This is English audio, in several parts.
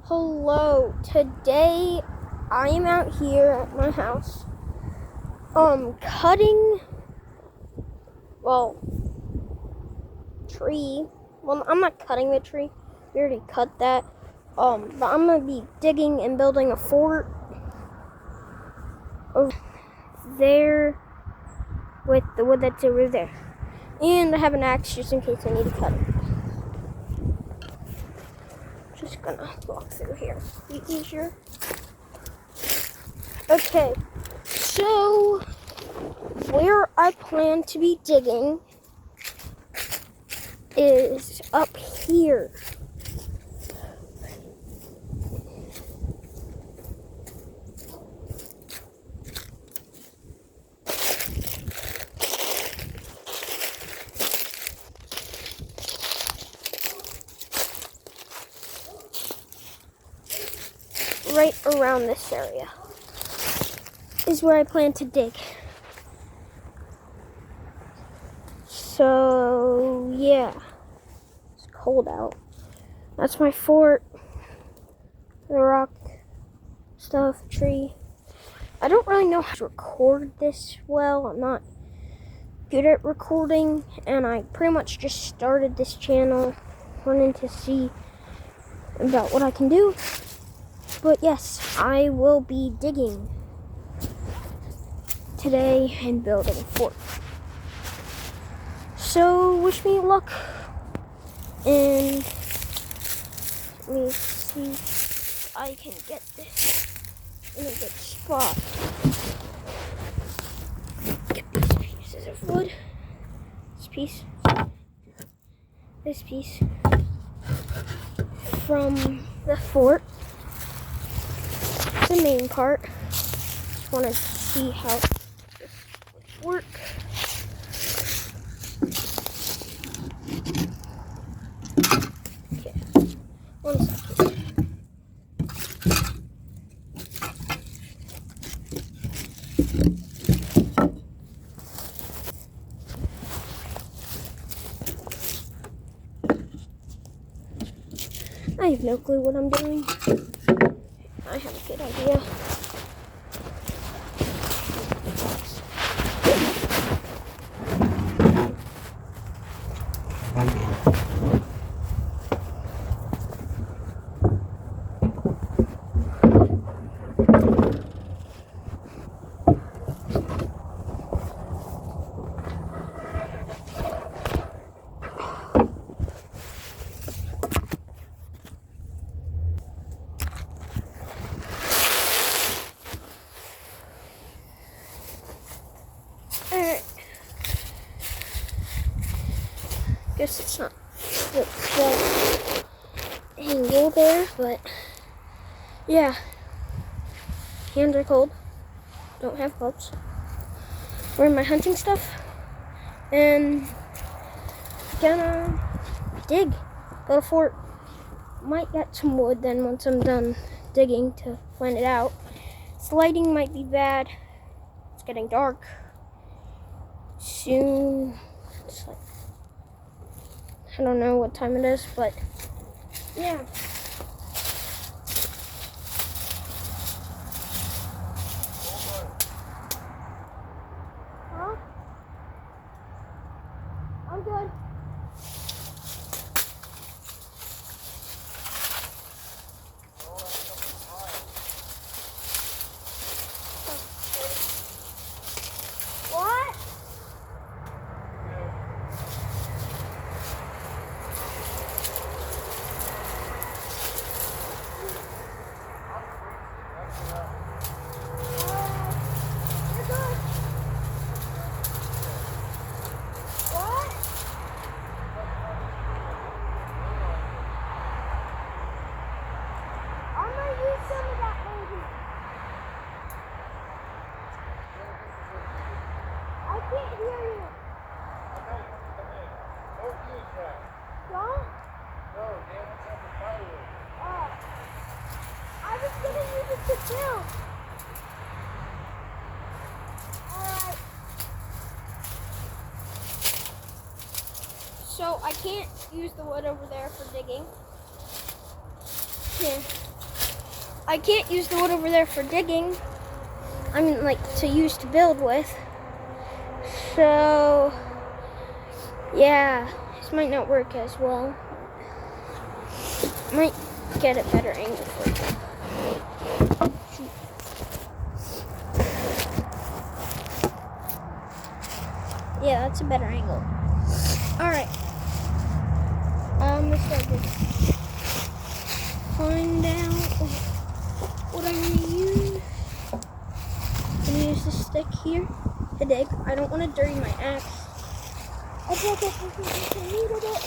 Hello, today I am out here at my house, cutting, tree. Well, I'm not cutting the tree, we already cut that, but I'm gonna be digging and building a fort over there with the wood that's over there. And I have an axe just in case I need to cut it. Just gonna walk through here. Be easier. Okay, so where I plan to be digging is up here. Right around this area is where I plan to dig. So, yeah. It's cold out. That's my fort. The rock stuff, tree. I don't really know how to record this well. I'm not good at recording, and I pretty much just started this channel wanting to see about what I can do. But yes, I will be digging today and building a fort. So wish me luck, and let me see if I can get this in a good spot. Get these pieces of wood. This piece from the fort. The main part. Just want to see how this would work. Okay, 1 second. I have no clue what I'm doing. I have a good idea. Guess it's not the angle there, but yeah. Hands are cold. Don't have gloves. Wearing my hunting stuff. And gonna dig. Build a fort. Might get some wood then once I'm done digging to plan it out. This lighting might be bad. It's getting dark. Soon. It's like, I don't know what time it is, but yeah. Huh? I'm good. What? You're good. What? I'm gonna use some of that maybe. I can't hear you. Don't? No, Dan, what's up with firewood? I was gonna use it to film. Alright. So I can't use the wood over there for digging. Here. I can't use the wood over there for digging. I mean, like, to use to build with. So, yeah, this might not work as well. Might get a better angle for you. Yeah, that's a better angle. Alright. Let's start digging. Find out what I'm going to use. I'm going to use this stick here to dig. I don't want to dirty my axe. I broke it because I needed it.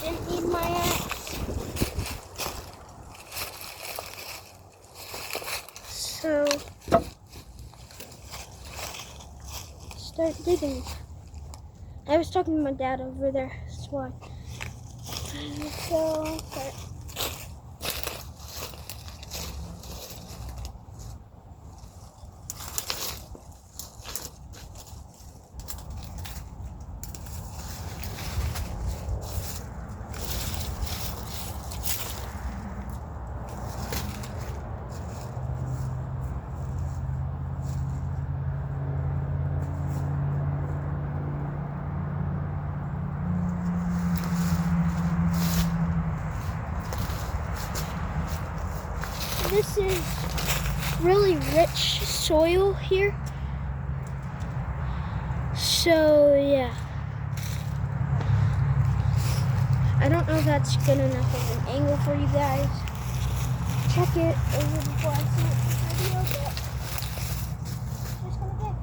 Didn't need my axe. So, start digging. I was talking to my dad over there, that's why. So, start. This is really rich soil here. So yeah. I don't know if that's good enough of an angle for you guys. Check it over before I see it in the video, but just gonna dig.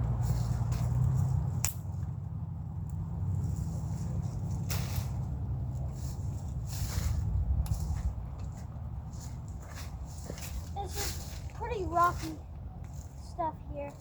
This is pretty rocky stuff here.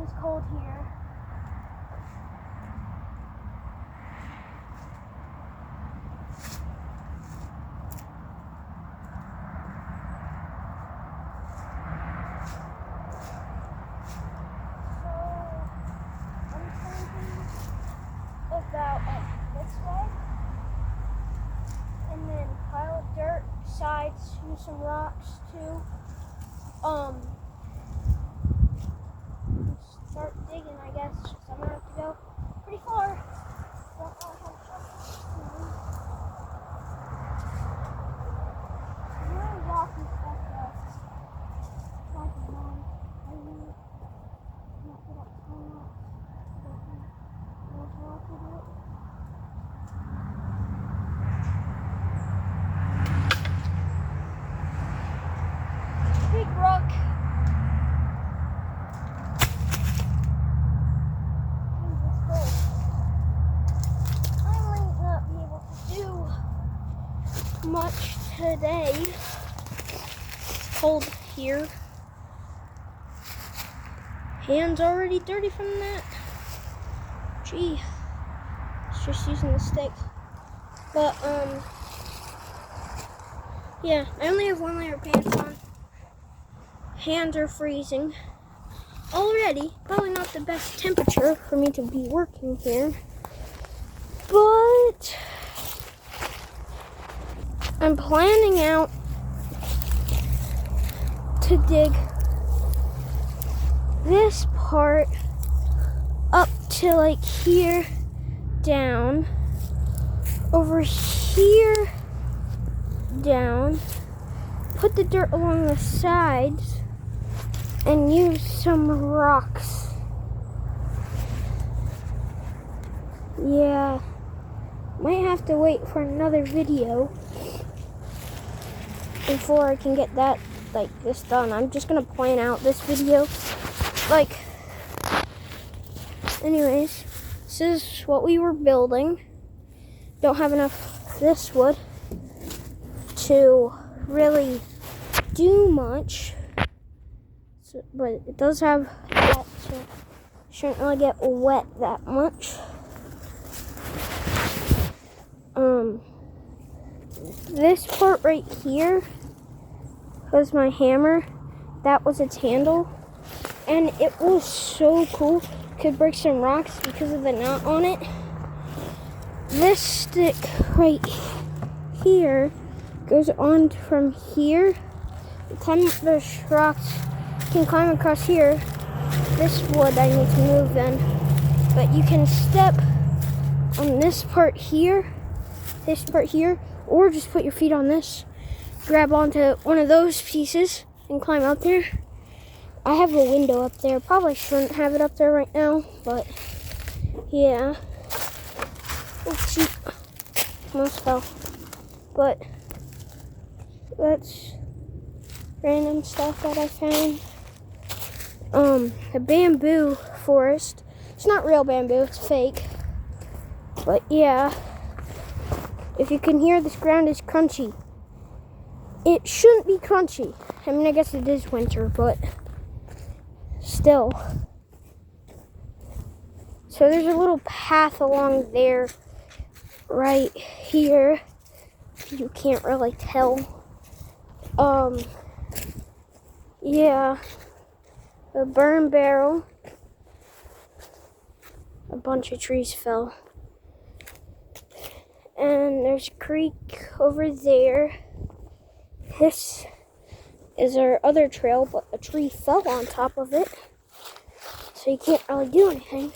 It's cold here. About this way, and then pile of dirt, sides, use some rocks too. Start digging, I guess. So I'm gonna have to go pretty far. Don't know how to really rocky stuff though. Like a mom. I really not good at pulling up. Big rock. I might not be able to do much today. It's cold here. Hands already dirty from that. Gee, it's just using the stick. But, yeah, I only have one layer of pants on. Hands are freezing already. Probably not the best temperature for me to be working here. But, I'm planning out to dig this part up to like here, down, over here, down, put the dirt along the sides, and use some rocks. Yeah, might have to wait for another video before I can get that, like, this done. I'm just gonna plan out this video, like, anyways, this is what we were building. Don't have enough of this wood. to really do much, so, but it does have that, so it shouldn't really get wet that much. This part right here was my hammer. That was its handle, and it was so cool. Could break some rocks because of the knot on it. This stick right here goes on from here. Climb up those rocks. You can climb across here. This wood I need to move then, but you can step on this part here, or just put your feet on this, grab onto one of those pieces and climb up there. I have a window up there. Probably shouldn't have it up there right now, but yeah. Oh shoot, almost fell. But that's random stuff that I found. A bamboo forest. It's not real bamboo, it's fake. But yeah, if you can hear, this ground is crunchy. It shouldn't be crunchy. I mean, I guess it is winter, but still. So there's a little path along there right here. You can't really tell. Yeah. A burn barrel. A bunch of trees fell. And there's a creek over there. This is our other trail, but a tree fell on top of it. So you can't really do anything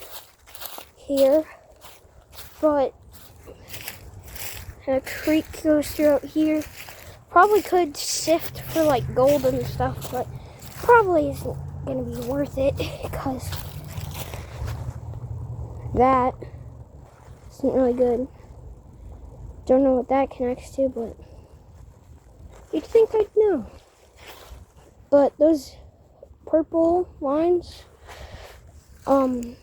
here. But a creek goes through here. Probably could sift for like gold and stuff, but probably isn't gonna be worth it because that isn't really good. Don't know what that connects to, but you'd think I'd know. But those purple lines, those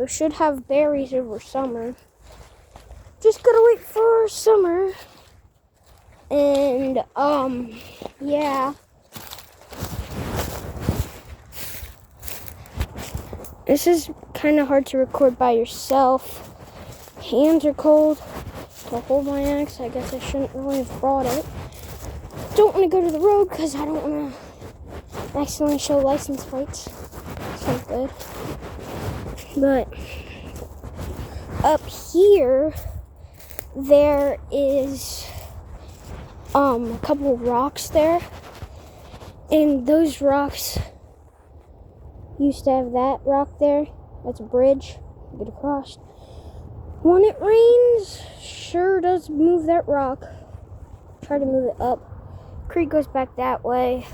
should have berries over summer. Just gotta wait for summer. And, yeah. This is kind of hard to record by yourself. Hands are cold. To hold my axe, I guess I shouldn't really have brought it. Don't want to go to the road because I don't want to accidentally show license plates. It's not good. But up here, there is a couple of rocks there. And those rocks used to have that rock there. That's a bridge. Get across. When it rains, sure does move that rock. Try to move it up. Creek goes back that way.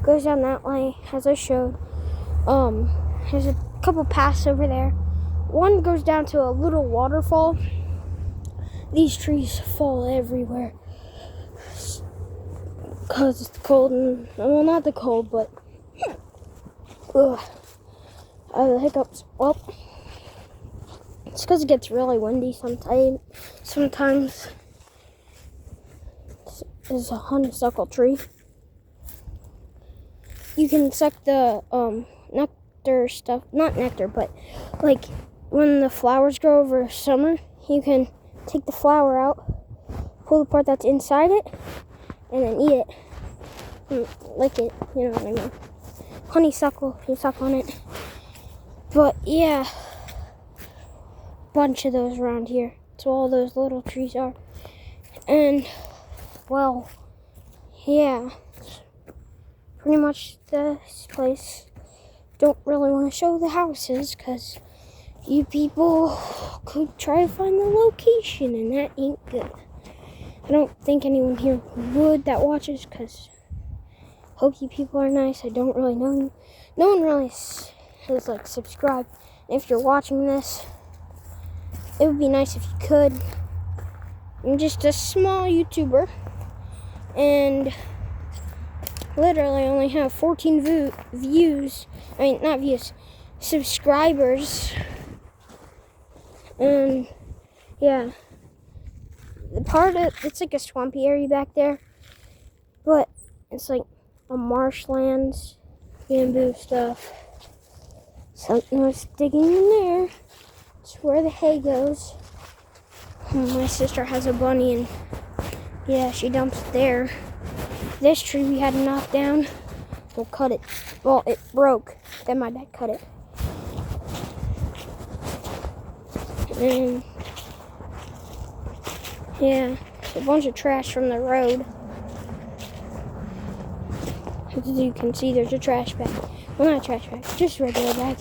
Goes down that way, as I showed. There's a couple paths over there. One goes down to a little waterfall. These trees fall everywhere. Because it's cold and, well, not the cold, but the hiccups. Well, it's because it gets really windy sometimes. There's a honeysuckle tree. You can suck the nectar stuff, not nectar, but like when the flowers grow over summer, you can take the flower out, pull the part that's inside it, and then eat it. And lick it, you know what I mean. Honeysuckle, you suck on it. But yeah, bunch of those around here. That's all those little trees are. And well, yeah, pretty much this place. Don't really want to show the houses because you people could try to find the location and that ain't good. I don't think anyone here would that watches because hope you people are nice. I don't really know you. No one really has like subscribed. If you're watching this, it would be nice if you could. I'm just a small YouTuber and literally only have 14 views. I mean, not views, subscribers. And yeah, the part of it's like a swampy area back there, but it's like a marshland, bamboo stuff. Something was digging in there. It's where the hay goes. My sister has a bunny, and yeah, she dumps it there. This tree we had to knock down. We'll cut it. Well, it broke. Then my dad cut it. And yeah, a bunch of trash from the road. As you can see, there's a trash bag. Well, not a trash bag, just a regular bag.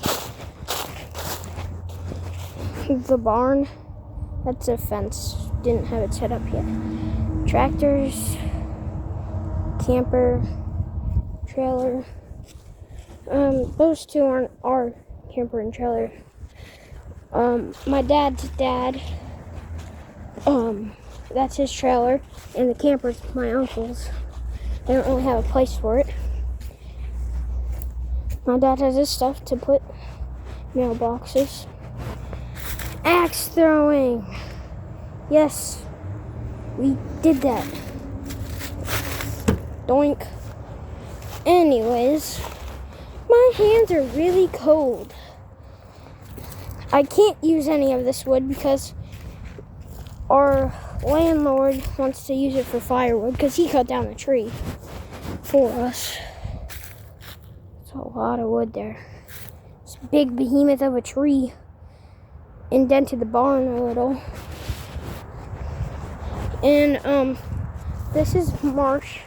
The barn, that's a fence. Didn't have it set up yet. Tractors, camper, trailer. Those two aren't our camper and trailer. My dad's dad, that's his trailer, and the camper's my uncle's. They don't really have a place for it. My dad has his stuff to put mailboxes. Axe throwing. Yes, we did that. Doink. Anyways, my hands are really cold. I can't use any of this wood because our landlord wants to use it for firewood because he cut down the tree for us. It's a lot of wood there. This big behemoth of a tree indented the barn a little. And this is marsh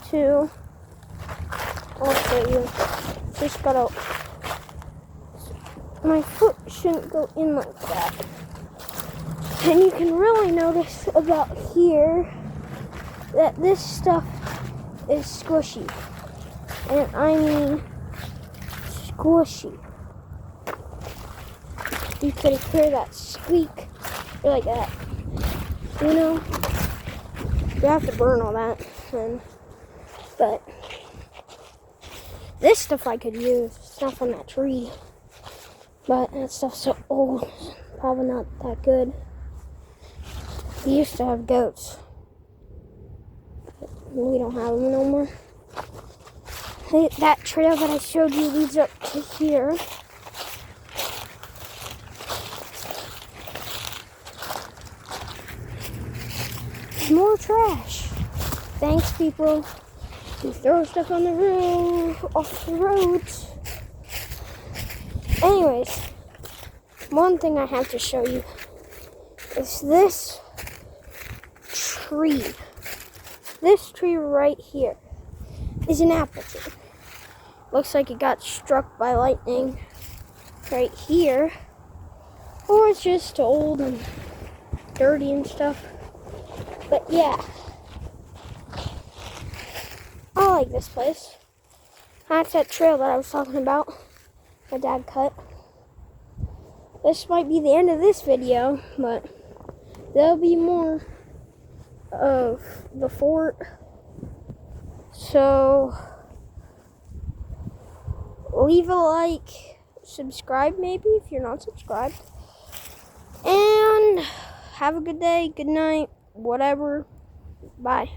too. I'll show you. Just gotta. My foot shouldn't go in like that. And you can really notice about here that this stuff is squishy. And I mean squishy. You could hear that squeak like that. You know? You have to burn all that. But this stuff I could use. It's not from that tree. But that stuff's so old. Probably not that good. We used to have goats. We don't have them no more. Hey, that trail that I showed you leads up to here. More trash. Thanks, people who throw stuff on the road, off the roads. Anyways, one thing I have to show you is this tree. This tree right here is an apple tree. Looks like it got struck by lightning right here. Or it's just old and dirty and stuff. But yeah, I like this place. That's that trail that I was talking about. My dad cut. This might be the end of this video, but there'll be more of the fort. So leave a like, subscribe maybe if you're not subscribed, and have a good day, good night, whatever. Bye.